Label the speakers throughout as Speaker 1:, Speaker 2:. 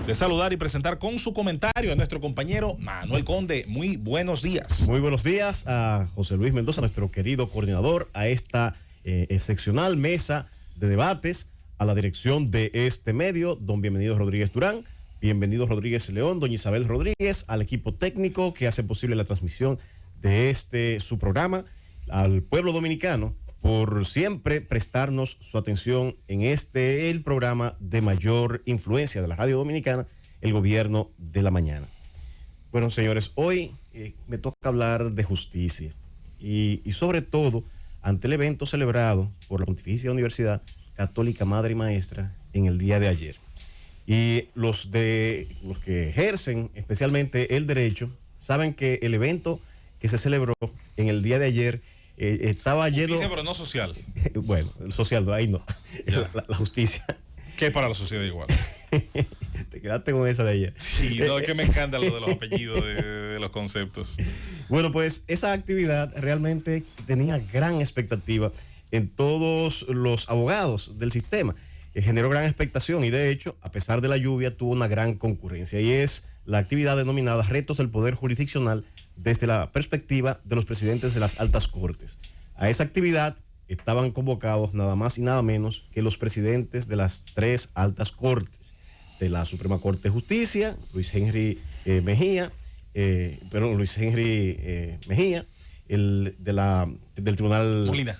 Speaker 1: de saludar y presentar con su comentario a nuestro compañero Manuel Conde. Muy buenos días.
Speaker 2: Muy buenos días a José Luis Mendoza, nuestro querido coordinador, a esta excepcional mesa de debates, a la dirección de este medio, don Bienvenido Rodríguez Durán, bienvenido Rodríguez León, doña Isabel Rodríguez, al equipo técnico que hace posible la transmisión de su programa, al pueblo dominicano, por siempre prestarnos su atención en el programa de mayor influencia de la radio dominicana, el gobierno de la mañana. Bueno, señores, hoy me toca hablar de justicia y sobre todo ante el evento celebrado por la Pontificia Universidad Católica Madre y Maestra en el día de ayer. Y los que ejercen especialmente el derecho saben que el evento que se celebró en el día de ayer estaba lleno...
Speaker 1: Justicia, pero no social.
Speaker 2: Bueno, el social, ahí no. La justicia.
Speaker 1: ¿Qué es para la sociedad igual?
Speaker 2: Te quedaste con esa de ayer.
Speaker 1: Sí, no, es que me encanta lo de los apellidos, de los conceptos.
Speaker 2: Bueno, pues esa actividad realmente tenía gran expectativa en todos los abogados del sistema. Generó gran expectación y de hecho, a pesar de la lluvia, tuvo una gran concurrencia y es la actividad denominada Retos del Poder Jurisdiccional desde la perspectiva de los presidentes de las altas cortes. A esa actividad estaban convocados nada más y nada menos que los presidentes de las 3 altas cortes, de la Suprema Corte de Justicia, Luis Henry Mejía, del Tribunal Molina,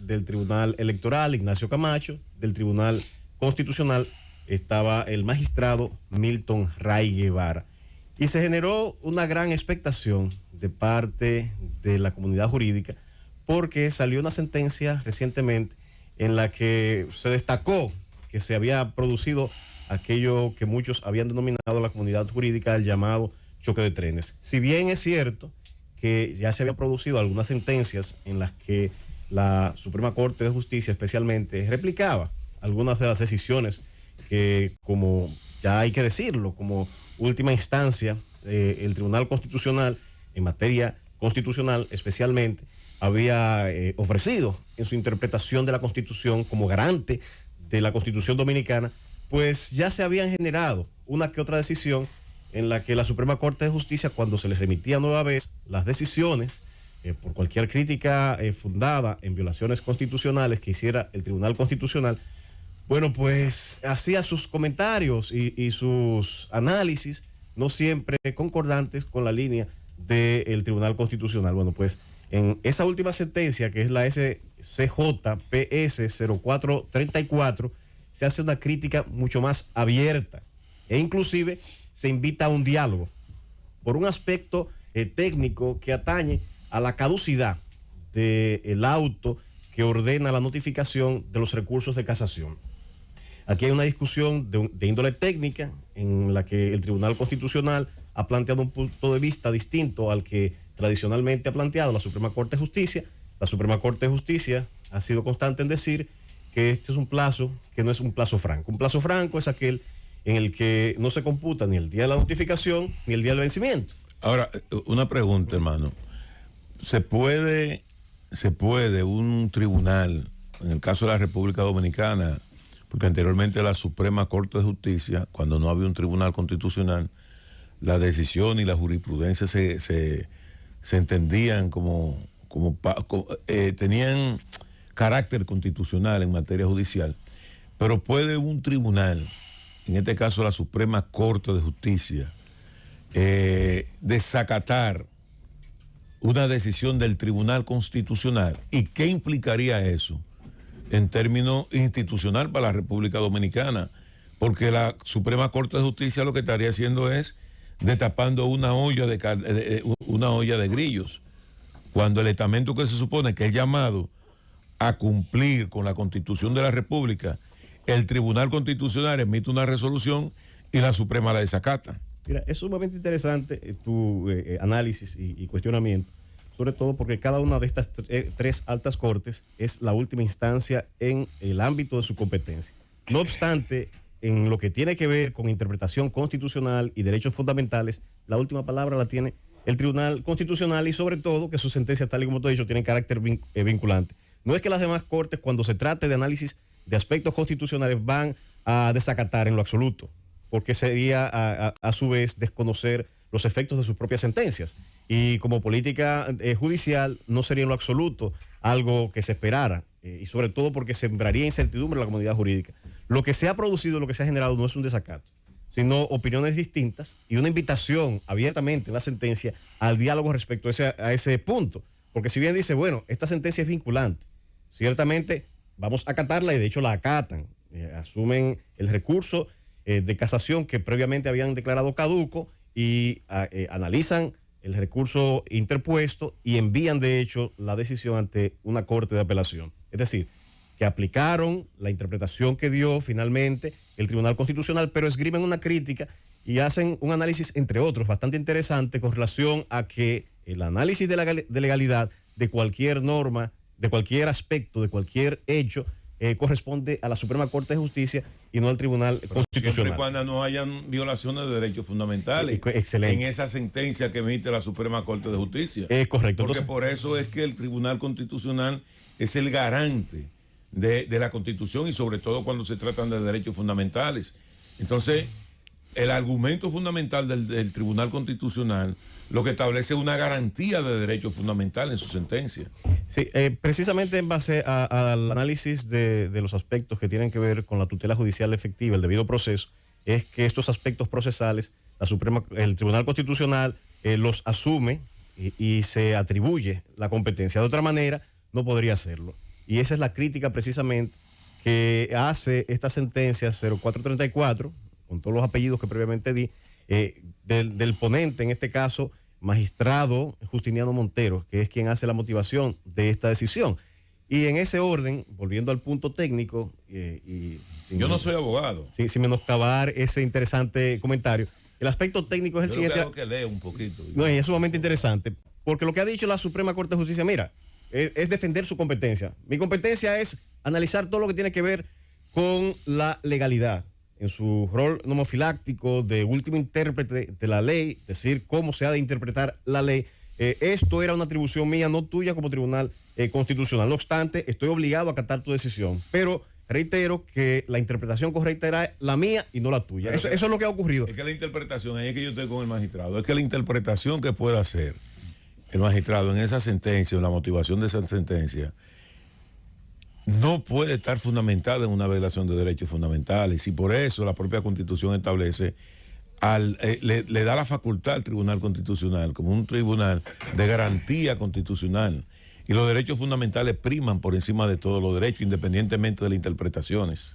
Speaker 2: del Tribunal Electoral, Ignacio Camacho, del Tribunal Constitucional estaba el magistrado Milton Ray Guevara. Y se generó una gran expectación de parte de la comunidad jurídica porque salió una sentencia recientemente en la que se destacó que se había producido aquello que muchos habían denominado la comunidad jurídica el llamado choque de trenes. Si bien es cierto que ya se habían producido algunas sentencias en las que la Suprema Corte de Justicia especialmente replicaba algunas de las decisiones que, como ya hay que decirlo, como última instancia, el Tribunal Constitucional en materia constitucional especialmente había ofrecido en su interpretación de la Constitución como garante de la Constitución dominicana, pues ya se habían generado una que otra decisión en la que la Suprema Corte de Justicia, cuando se les remitía nueva vez las decisiones por cualquier crítica fundada en violaciones constitucionales que hiciera el Tribunal Constitucional, bueno, pues hacía sus comentarios y sus análisis no siempre concordantes con la línea del Tribunal Constitucional. Bueno, pues en esa última sentencia, que es la SCJ-PS 0434, se hace una crítica mucho más abierta e inclusive se invita a un diálogo por un aspecto técnico que atañe a la caducidad del auto que ordena la notificación de los recursos de casación. Aquí hay una discusión de índole técnica en la que el Tribunal Constitucional ha planteado un punto de vista distinto al que tradicionalmente ha planteado la Suprema Corte de Justicia. La Suprema Corte de Justicia ha sido constante en decir que este es un plazo que no es un plazo franco. Un plazo franco es aquel en el que no se computa ni el día de la notificación ni el día del vencimiento.
Speaker 3: Ahora, una pregunta, hermano. ¿Se puede un tribunal, en el caso de la República Dominicana, porque anteriormente la Suprema Corte de Justicia, cuando no había un tribunal constitucional, la decisión y la jurisprudencia se entendían tenían carácter constitucional en materia judicial, pero puede un tribunal, en este caso la Suprema Corte de Justicia, desacatar una decisión del Tribunal Constitucional? ¿Y qué implicaría eso en términos institucional para la República Dominicana? Porque la Suprema Corte de Justicia lo que estaría haciendo es destapando una olla de grillos, cuando el estamento que se supone que es llamado a cumplir con la Constitución de la República, el Tribunal Constitucional emite una resolución y la Suprema la desacata.
Speaker 2: Mira, es sumamente interesante tu análisis y cuestionamiento, sobre todo porque cada una de estas 3 altas cortes es la última instancia en el ámbito de su competencia. No obstante, en lo que tiene que ver con interpretación constitucional y derechos fundamentales, la última palabra la tiene el Tribunal Constitucional y sobre todo que sus sentencias, tal y como te he dicho, tienen carácter vinculante. No es que las demás cortes, cuando se trate de análisis de aspectos constitucionales, van a desacatar en lo absoluto, porque sería a su vez desconocer los efectos de sus propias sentencias. Y como política judicial no sería en lo absoluto algo que se esperara, y sobre todo porque sembraría incertidumbre en la comunidad jurídica. Lo que se ha producido, lo que se ha generado no es un desacato, sino opiniones distintas y una invitación abiertamente en la sentencia al diálogo respecto a ese punto. Porque si bien dice, bueno, esta sentencia es vinculante, ciertamente vamos a acatarla y de hecho la acatan, asumen el recurso de casación que previamente habían declarado caduco y analizan el recurso interpuesto y envían de hecho la decisión ante una corte de apelación. Es decir, que aplicaron la interpretación que dio finalmente el Tribunal Constitucional, pero esgrimen una crítica y hacen un análisis, entre otros, bastante interesante con relación a que el análisis de legalidad de cualquier norma, de cualquier aspecto, de cualquier hecho, corresponde a la Suprema Corte de Justicia y no al Tribunal Constitucional.
Speaker 3: Siempre y cuando no hayan violaciones de derechos fundamentales.
Speaker 2: Excelente.
Speaker 3: En esa sentencia que emite la Suprema Corte de Justicia.
Speaker 2: Correcto.
Speaker 3: Porque
Speaker 2: Entonces,
Speaker 3: por eso es que el Tribunal Constitucional es el garante de la Constitución y sobre todo cuando se tratan de derechos fundamentales. Entonces, el argumento fundamental del Tribunal Constitucional lo que establece una garantía de derechos fundamentales en su sentencia.
Speaker 2: Sí, precisamente en base al análisis de los aspectos que tienen que ver con la tutela judicial efectiva, el debido proceso, es que estos aspectos procesales, el Tribunal Constitucional los asume y se atribuye la competencia. De otra manera, no podría hacerlo. Y esa es la crítica precisamente que hace esta sentencia 0434, con todos los apellidos que previamente di, del ponente, en este caso, magistrado Justiniano Montero, que es quien hace la motivación de esta decisión. Y en ese orden, volviendo al punto técnico,
Speaker 3: yo no soy abogado.
Speaker 2: Sin menoscabar ese interesante comentario, el aspecto técnico es el siguiente.
Speaker 3: Creo que leo un poquito.
Speaker 2: No, y es sumamente interesante, porque lo que ha dicho la Suprema Corte de Justicia, mira, es defender su competencia. Mi competencia es analizar todo lo que tiene que ver con la legalidad, en su rol nomofiláctico de último intérprete de la ley, decir cómo se ha de interpretar la ley. Esto era una atribución mía, no tuya como Tribunal Constitucional. No obstante, estoy obligado a acatar tu decisión, pero reitero que la interpretación correcta era la mía y no la tuya. Eso es lo que ha ocurrido.
Speaker 3: Es que la interpretación, ahí es que yo estoy con el magistrado, es que la interpretación que pueda hacer el magistrado en esa sentencia, en la motivación de esa sentencia, no puede estar fundamentada en una violación de derechos fundamentales y por eso la propia Constitución establece, le da la facultad al Tribunal Constitucional como un tribunal de garantía constitucional y los derechos fundamentales priman por encima de todos los derechos independientemente de las interpretaciones.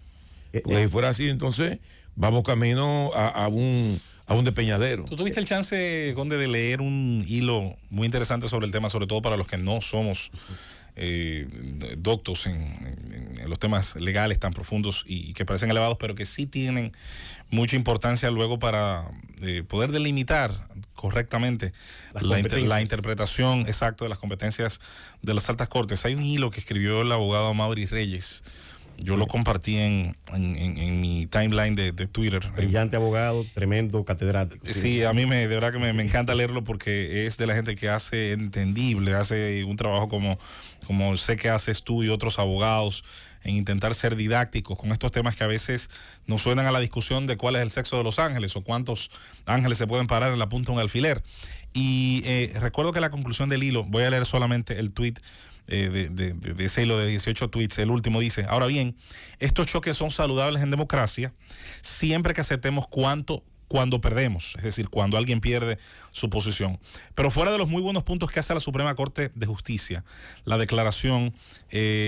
Speaker 3: Porque si fuera así, entonces vamos camino a un despeñadero.
Speaker 1: ¿Tú tuviste el chance, Conde, de leer un hilo muy interesante sobre el tema, sobre todo para los que no somos doctos en los temas legales tan profundos y que parecen elevados, pero que sí tienen mucha importancia luego para poder delimitar correctamente la interpretación exacta de las competencias de las altas cortes? Hay un hilo que escribió el abogado Amaury Reyes. Yo lo compartí en mi timeline de Twitter.
Speaker 2: Brillante abogado, tremendo catedrático.
Speaker 1: Sí, a mí de verdad que me encanta leerlo porque es de la gente que hace entendible, hace un trabajo como sé que haces tú y otros abogados en intentar ser didácticos con estos temas que a veces nos suenan a la discusión de cuál es el sexo de los ángeles o cuántos ángeles se pueden parar en la punta de un alfiler. Y recuerdo que la conclusión del hilo, voy a leer solamente el tweet de ese hilo de 18 tweets, el último dice: ahora bien, estos choques son saludables en democracia siempre que aceptemos cuando perdemos, es decir, cuando alguien pierde su posición. Pero fuera de los muy buenos puntos que hace la Suprema Corte de Justicia, la declaración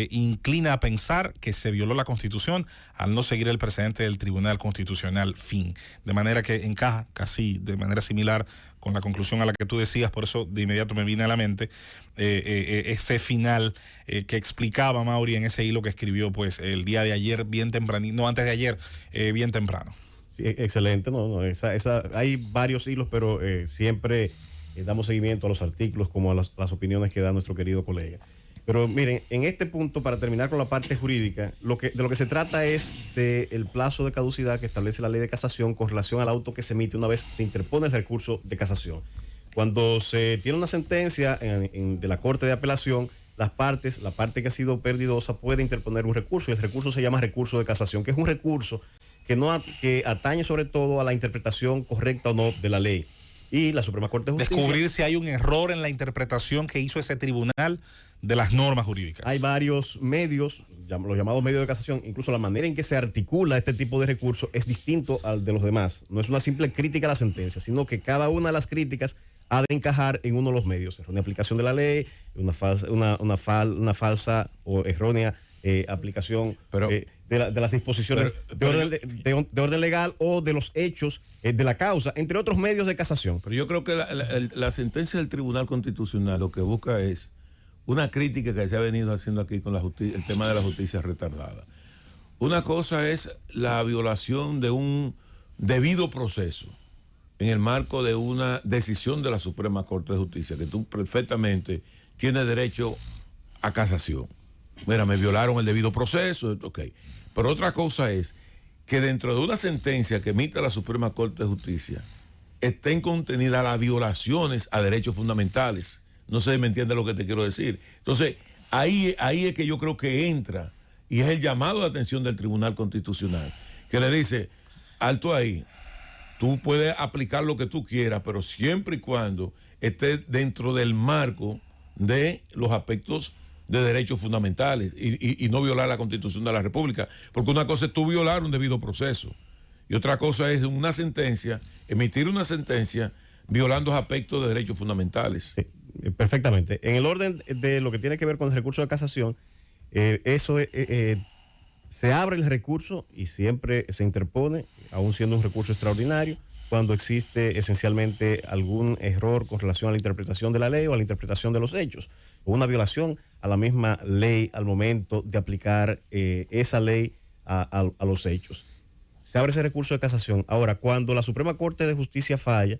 Speaker 1: inclina a pensar que se violó la Constitución al no seguir el precedente del Tribunal Constitucional, fin. De manera que encaja casi de manera similar con la conclusión a la que tú decías, por eso de inmediato me viene a la mente ese final que explicaba Amaury en ese hilo que escribió pues el día de ayer bien temprano, no antes de ayer, bien temprano.
Speaker 2: Sí, excelente, hay varios hilos, pero siempre damos seguimiento a los artículos como a las opiniones que da nuestro querido colega. Pero miren, en este punto, para terminar con la parte jurídica, de lo que se trata es del plazo de caducidad que establece la ley de casación con relación al auto que se emite una vez se interpone el recurso de casación. Cuando se tiene una sentencia de la Corte de Apelación, la parte que ha sido perdidosa puede interponer un recurso y el recurso se llama recurso de casación, que es un recurso que atañe sobre todo a la interpretación correcta o no de la ley. Y la Suprema Corte de Justicia...
Speaker 1: Descubrir si hay un error en la interpretación que hizo ese tribunal de las normas jurídicas.
Speaker 2: Hay varios medios, los llamados medios de casación, incluso la manera en que se articula este tipo de recurso es distinto al de los demás. No es una simple crítica a la sentencia, sino que cada una de las críticas ha de encajar en uno de los medios. Errónea aplicación de la ley, una falsa o errónea aplicación de las disposiciones de orden legal o de los hechos de la causa, entre otros medios de casación.
Speaker 3: Pero yo creo que la sentencia del Tribunal Constitucional lo que busca es una crítica que se ha venido haciendo aquí con el tema de la justicia retardada. Una cosa es la violación de un debido proceso en el marco de una decisión de la Suprema Corte de Justicia, que tú perfectamente tienes derecho a casación. Mira, me violaron el debido proceso, ok. Pero otra cosa es que dentro de una sentencia que emite la Suprema Corte de Justicia estén contenidas las violaciones a derechos fundamentales. No sé si me entiende lo que te quiero decir. Entonces, ahí es que yo creo que entra, y es el llamado de atención del Tribunal Constitucional, que le dice, alto ahí, tú puedes aplicar lo que tú quieras, pero siempre y cuando esté dentro del marco de los aspectos de derechos fundamentales y no violar la Constitución de la República, porque una cosa es tú violar un debido proceso y otra cosa es una sentencia, emitir una sentencia violando aspectos de derechos fundamentales.
Speaker 2: Sí, perfectamente. En el orden de lo que tiene que ver con el recurso de casación, se abre el recurso y siempre se interpone, aún siendo un recurso extraordinario, cuando existe esencialmente algún error con relación a la interpretación de la ley o a la interpretación de los hechos, o una violación a la misma ley al momento de aplicar esa ley a los hechos. Se abre ese recurso de casación. Ahora, cuando la Suprema Corte de Justicia falla,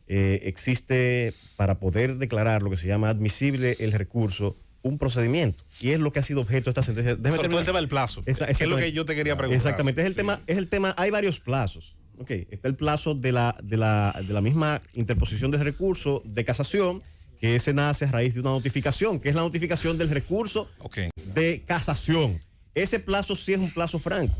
Speaker 2: existe, para poder declarar lo que se llama admisible el recurso, un procedimiento, y es lo que ha sido objeto de esta sentencia.
Speaker 1: Sobre todo el tema del plazo, es lo que yo te quería preguntar.
Speaker 2: Exactamente, es el tema, hay varios plazos. Okay. Está el plazo de la misma interposición del recurso de casación, que ese nace a raíz de una notificación, que es la notificación del recurso de casación. Ese plazo sí es un plazo franco,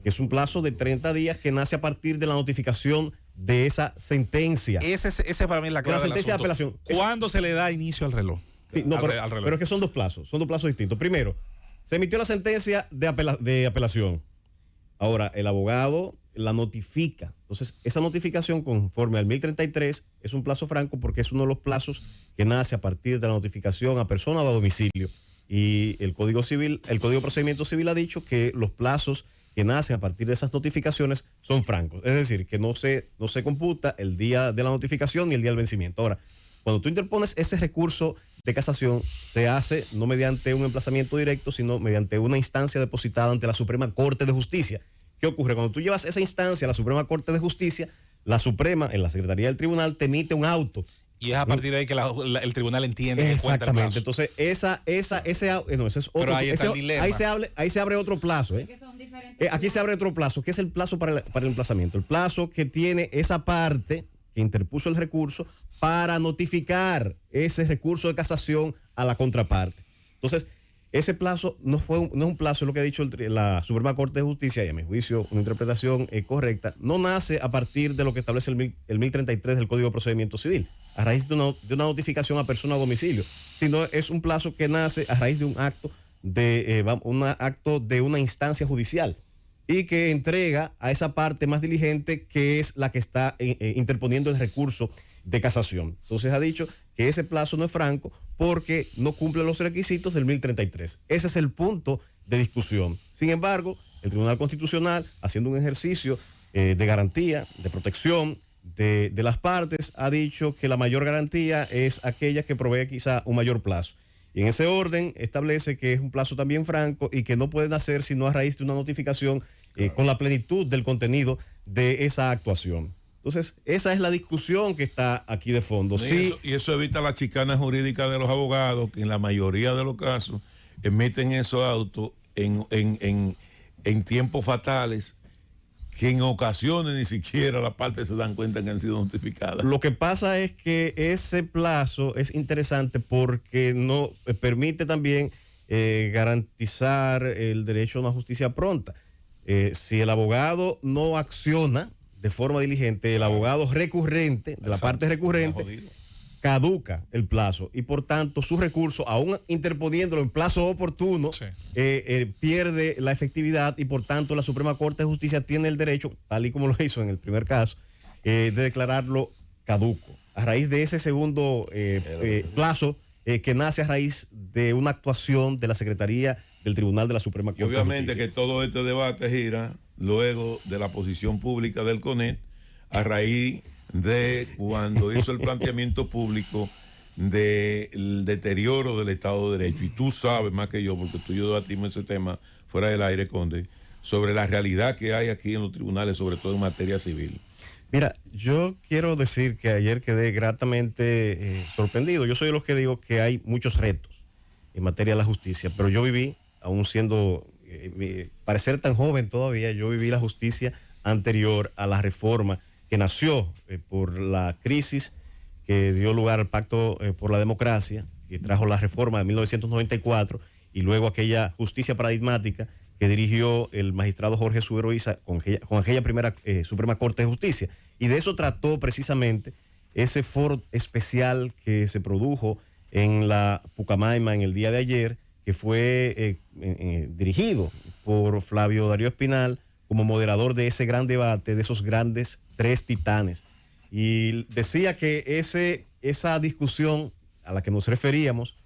Speaker 2: que es un plazo de 30 días que nace a partir de la notificación de esa sentencia.
Speaker 1: Ese para mí es la clave
Speaker 2: del asunto. De apelación.
Speaker 1: ¿Cuándo se le da inicio al reloj?
Speaker 2: Sí, no, pero es que son dos plazos distintos. Primero, se emitió la sentencia de apelación. Ahora, el abogado la notifica. Entonces, esa notificación conforme al 1033 es un plazo franco porque es uno de los plazos que nace a partir de la notificación a persona o a domicilio. Y el Código de Procedimiento Civil ha dicho que los plazos que nacen a partir de esas notificaciones son francos. Es decir, que no se computa el día de la notificación ni el día del vencimiento. Ahora, cuando tú interpones ese recurso de casación, se hace no mediante un emplazamiento directo, sino mediante una instancia depositada ante la Suprema Corte de Justicia. ¿Qué ocurre? Cuando tú llevas esa instancia a la Suprema Corte de Justicia, la Suprema, en la Secretaría del Tribunal, te emite un auto.
Speaker 1: Y es a partir de ahí que el tribunal entiende que cuenta el plazo.
Speaker 2: Entonces, ese es otro.
Speaker 1: Pero ahí está el dilema.
Speaker 2: Ahí se abre otro plazo. Aquí se abre otro plazo, que es el plazo para el emplazamiento. El plazo que tiene esa parte que interpuso el recurso para notificar ese recurso de casación a la contraparte. Entonces, ese plazo no es un plazo, es lo que ha dicho la Suprema Corte de Justicia, y a mi juicio una interpretación correcta, no nace a partir de lo que establece el 1033 del Código de Procedimiento Civil, a raíz de una notificación a persona a domicilio, sino es un plazo que nace a raíz de un acto de una instancia judicial y que entrega a esa parte más diligente que es la que está interponiendo el recurso de casación. Entonces ha dicho que ese plazo no es franco porque no cumple los requisitos del 1033. Ese es el punto de discusión. Sin embargo, el Tribunal Constitucional, haciendo un ejercicio de garantía, de protección de las partes, ha dicho que la mayor garantía es aquella que provee quizá un mayor plazo. Y en ese orden establece que es un plazo también franco y que no pueden hacer sino a raíz de una notificación con la plenitud del contenido de esa actuación. Entonces, esa es la discusión que está aquí de fondo.
Speaker 3: Y eso evita la chicana jurídica de los abogados, que en la mayoría de los casos emiten esos autos en tiempos fatales, que en ocasiones ni siquiera las partes se dan cuenta que han sido notificadas.
Speaker 2: Lo que pasa es que ese plazo es interesante porque no permite también garantizar el derecho a una justicia pronta. Si el abogado no acciona de forma diligente, el abogado recurrente, de la parte recurrente, caduca el plazo y por tanto su recurso, aún interponiéndolo en plazo oportuno, pierde la efectividad y por tanto la Suprema Corte de Justicia tiene el derecho, tal y como lo hizo en el primer caso, de declararlo caduco. A raíz de ese segundo plazo que nace a raíz de una actuación de la Secretaría del Tribunal de la Suprema Corte
Speaker 3: de Justicia. Y obviamente
Speaker 2: de
Speaker 3: que todo este debate gira luego de la posición pública del CONET a raíz de cuando hizo el planteamiento público del deterioro del Estado de Derecho. Y tú sabes más que yo, porque tú y yo debatimos ese tema fuera del aire, Conde, sobre la realidad que hay aquí en los tribunales, sobre todo en materia civil.
Speaker 2: Mira, yo quiero decir que ayer quedé gratamente sorprendido. Yo soy de los que digo que hay muchos retos en materia de la justicia, pero yo viví, aún siendo, parecer tan joven todavía, yo viví la justicia anterior a la reforma que nació por la crisis que dio lugar al Pacto por la Democracia, que trajo la reforma de 1994 y luego aquella justicia paradigmática que dirigió el magistrado Jorge Subero Isa con aquella primera Suprema Corte de Justicia. Y de eso trató precisamente ese foro especial que se produjo en la Pucamaima en el día de ayer, que fue dirigido por Flavio Darío Espinal como moderador de ese gran debate, de esos grandes tres titanes. Y decía que esa discusión a la que nos referíamos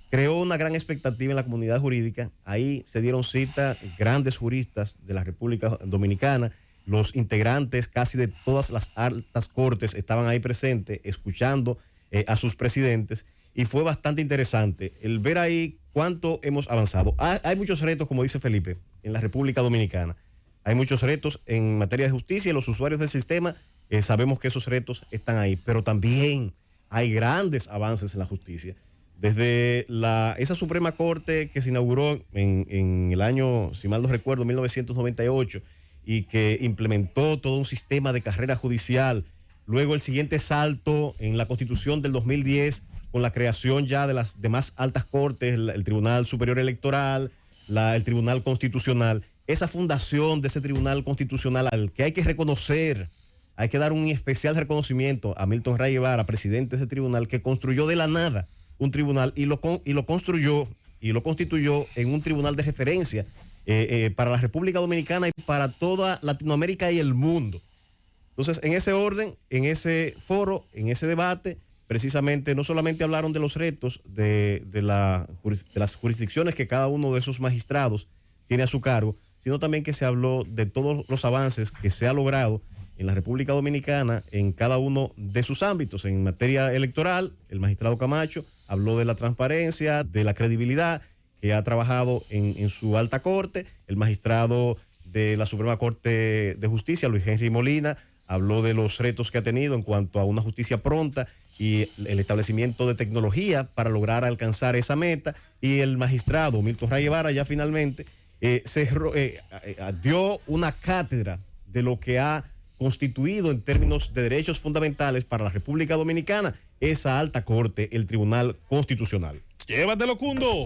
Speaker 2: creó una gran expectativa en la comunidad jurídica. Ahí se dieron cita grandes juristas de la República Dominicana, los integrantes casi de todas las altas cortes estaban ahí presentes, escuchando a sus presidentes, y fue bastante interesante el ver ahí cuánto hemos avanzado. Hay muchos retos, como dice Felipe, en la República Dominicana. Hay muchos retos en materia de justicia y los usuarios del sistema sabemos que esos retos están ahí, pero también hay grandes avances en la justicia. Desde esa Suprema Corte que se inauguró en el año, si mal no recuerdo, 1998, y que implementó todo un sistema de carrera judicial. Luego el siguiente salto en la Constitución del 2010, con la creación ya de las demás altas cortes, el Tribunal Superior Electoral, el Tribunal Constitucional. Esa fundación de ese Tribunal Constitucional al que hay que reconocer, hay que dar un especial reconocimiento a Milton Ray Guevara, presidente de ese tribunal, que construyó de la nada un tribunal y lo construyó y lo constituyó en un tribunal de referencia para la República Dominicana y para toda Latinoamérica y el mundo. Entonces, en ese orden, en ese foro, en ese debate, precisamente no solamente hablaron de los retos de las jurisdicciones que cada uno de esos magistrados tiene a su cargo, sino también que se habló de todos los avances que se ha logrado en la República Dominicana en cada uno de sus ámbitos. En materia electoral, el magistrado Camacho habló de la transparencia, de la credibilidad que ha trabajado en su alta corte. El magistrado de la Suprema Corte de Justicia, Luis Henry Molina, habló de los retos que ha tenido en cuanto a una justicia pronta y el establecimiento de tecnología para lograr alcanzar esa meta. Y el magistrado Milton Ray Guevara ya finalmente dio una cátedra de lo que ha constituido en términos de derechos fundamentales para la República Dominicana esa alta corte, el Tribunal Constitucional.
Speaker 1: Llévatelo, Cundo.